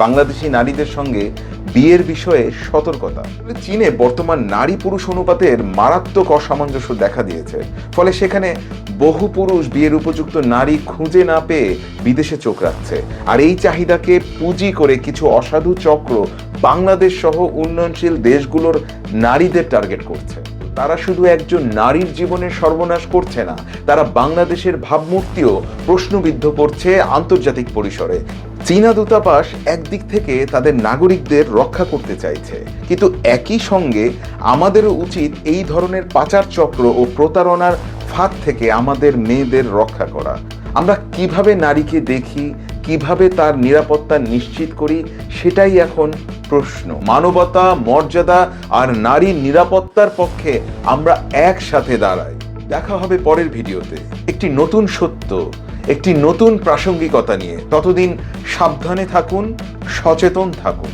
বাংলাদেশি নারীদের সঙ্গে বিয়ের বিষয়ে সতর্কতা। চীনে বর্তমান নারী পুরুষ অনুপাতের মারাত্মক অসামঞ্জস্য দেখা দিয়েছে, ফলে সেখানে বহু পুরুষ বিয়ের উপযুক্ত নারী খুঁজে না পেয়ে বিদেশে চোখ রাখছে। আর এই চাহিদাকে পুঁজি করে কিছু অসাধু চক্র বাংলাদেশ সহ উন্নয়নশীল দেশগুলোর নারীদের টার্গেট করছে। তারা শুধু একজন নারীর জীবনের সর্বনাশ করছে না, তারা বাংলাদেশের ভাবমূর্তিও প্রশ্নবিদ্ধ করছে আন্তর্জাতিক পরিসরে। চীনা দূতাবাস একদিক থেকে তাদের নাগরিকদের রক্ষা করতে চাইছে, কিন্তু একই সঙ্গে আমাদেরও উচিত এই ধরনের পাচার চক্র ও প্রতারণার ফাঁদ থেকে আমাদের মেয়েদের রক্ষা করা। আমরা কিভাবে নারীকে দেখি, কিভাবে তার নিরাপত্তা নিশ্চিত করি, সেটাই এখন প্রশ্ন। মানবতা, মর্যাদা আর নারীর নিরাপত্তার পক্ষে আমরা একসাথে দাঁড়াই। দেখা হবে পরের ভিডিওতে একটি নতুন সত্য, একটি নতুন প্রাসঙ্গিকতা নিয়ে। ততদিন সাবধানে থাকুন, সচেতন থাকুন।